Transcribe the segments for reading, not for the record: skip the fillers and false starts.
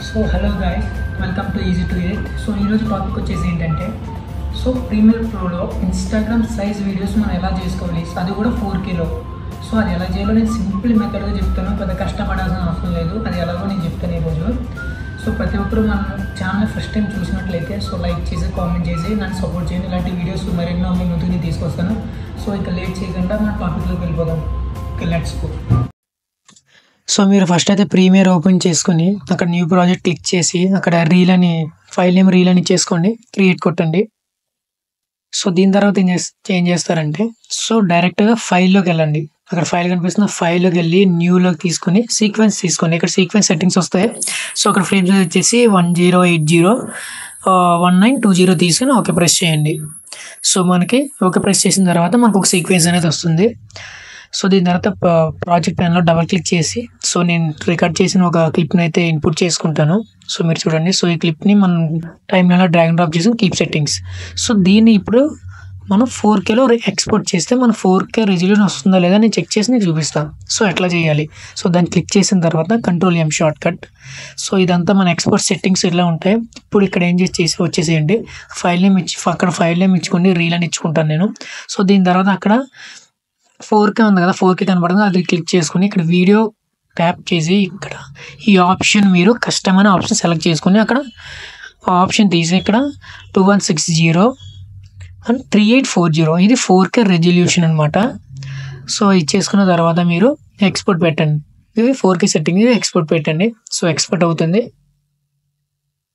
So hello guys, welcome to easy to edit. So ఈరోజు topic వచ్చేసి ఏంటంటే, so premiere ప్రోలో ఇన్స్టాగ్రామ్ సైజ్ వీడియోస్ మనం ఎలా చేసుకోవాలి, అది కూడా 4Kలో. సో అది ఎలా చేయాలో నేను సింపుల్ మెథడ్గా చెప్తాను, పెద్ద కష్టపడాల్సిన అవసరం లేదు. అది ఎలాగో నేను చెప్తాను ఈరోజు. సో ప్రతి ఒక్కరు మన ఛానల్ ఫస్ట్ టైం చూసినట్లయితే సో లైక్ చేసి కామెంట్ చేసి నన్ను సపోర్ట్ చేయండి. ఇలాంటి వీడియోస్ మరెన్నో మీ ముందుకు నేను తీసుకొస్తాను. సో ఇక లేట్ చేయకుండా మన టాపిక్లోకి వెళ్ళిపోదాం. Okay, let's go. సో మీరు ఫస్ట్ అయితే ప్రీమియర్ ఓపెన్ చేసుకొని అక్కడ న్యూ ప్రాజెక్ట్ క్లిక్ చేసి అక్కడ ఫైల్ నేమ్ రీల్ అని చేసుకోండి, క్రియేట్ కొట్టండి. సో దీని తర్వాత ఏం చేస్తారంటే, సో డైరెక్ట్గా ఫైల్లోకి వెళ్ళండి. అక్కడ ఫైల్ కనిపిస్తున్న ఫైల్లోకి వెళ్ళి న్యూలోకి తీసుకొని సీక్వెన్స్ తీసుకోండి. ఇక్కడ సీక్వెన్స్ సెట్టింగ్స్ వస్తాయి. సో అక్కడ ఫ్రేమ్స్ వచ్చేసి 1080 1920 తీసుకొని ఓకే ప్రెస్ చేయండి. సో మనకి ఓకే ప్రెస్ చేసిన తర్వాత మనకు ఒక సీక్వెన్స్ అనేది వస్తుంది. సో దీని తర్వాత ప్రాజెక్ట్ ప్యాన్లో డబల్ క్లిక్ చేసి సో నేను రికార్డ్ చేసిన ఒక క్లిప్ని అయితే ఇన్పుట్ చేసుకుంటాను. సో మీరు చూడండి. సో ఈ క్లిప్ని మనం టైంలో డ్రాగ్ అండ్ డ్రాప్ చేసి కీప్ సెట్టింగ్స్. సో దీన్ని ఇప్పుడు మనం 4Kలో ఎక్స్పోర్ట్ చేస్తే మన 4K రెజల్యూషన్ వస్తుందా లేదా నేను చెక్ చేసి నేను చూపిస్తాను. సో ఎట్లా చేయాలి. సో దాన్ని క్లిక్ చేసిన తర్వాత Ctrl+M షార్ట్ కట్. సో ఇదంతా మన ఎక్స్పోర్ట్ సెట్టింగ్స్ ఇలా ఉంటాయి. ఇప్పుడు ఇక్కడ ఏం చేసి వచ్చేసేయండి, ఫైల్ నేమ్ అక్కడ ఫైల్ నేమ్ ఇచ్చుకోండి, రీల్ అని ఇచ్చుకుంటాను నేను. సో దీని తర్వాత అక్కడ 4K ఉంది కదా, 4K కనపడుతుంది, అది క్లిక్ చేసుకుని ఇక్కడ వీడియో ట్యాప్ చేసి ఇక్కడ ఈ ఆప్షన్ మీరు కస్టమ్ అనే ఆప్షన్ సెలెక్ట్ చేసుకుని అక్కడ ఆప్షన్ తీసి ఇక్కడ 2160 అండ్ 3840 ఇది 4K రెజల్యూషన్ అనమాట. సో ఇది చేసుకున్న తర్వాత మీరు ఎక్స్పోర్ట్ పెట్టండి. ఇది 4K సెట్టింగ్, ఇది ఎక్స్పోర్ట్ పెట్టండి. సో ఎక్స్పోర్ట్ అవుతుంది,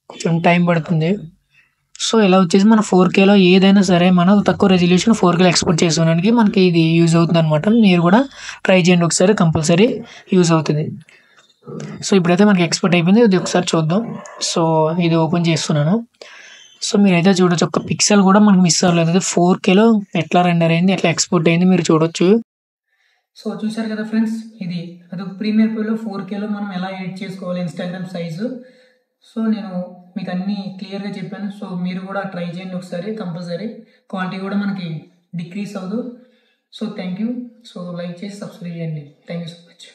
కొంచెం టైం పడుతుంది. సో ఇలా వచ్చేసి మన 4Kలో ఏదైనా సరే మనం తక్కువ రెజల్యూషన్ 4Kలో ఎక్స్పోర్ట్ చేసుకోవడానికి మనకి ఇది యూజ్ అవుతుంది అనమాట. మీరు కూడా ట్రై చేయండి ఒకసారి, కంపల్సరీ యూజ్ అవుతుంది. సో ఇప్పుడైతే మనకి ఎక్స్పోర్ట్ అయిపోయింది, ఇది ఒకసారి చూద్దాం. సో ఇది ఓపెన్ చేస్తున్నాను. సో మీరైతే చూడొచ్చు, ఒక్క పిక్సెల్ కూడా మనకు మిస్ అవ్వలేదు. 4Kలో ఎట్లా రెండర్ అయింది, ఎట్లా ఎక్స్పోర్ట్ అయింది మీరు చూడొచ్చు. సో చూసారు కదా ఫ్రెండ్స్, అది ప్రీమియర్ ప్రోలో 4Kలో మనం ఎలా ఎడిట్ చేసుకోవాలి ఇన్స్టాగ్రామ్ సైజు. సో నేను మీకు అన్నీ క్లియర్గా చెప్పాను. సో మీరు కూడా ట్రై చేయండి ఒకసారి, కంపల్సరీ. క్వాలిటీ కూడా మనకి డిక్రీస్ అవ్వదు. So thank you. So like చేసి సబ్స్క్రైబ్ చేయండి. Thank you so much.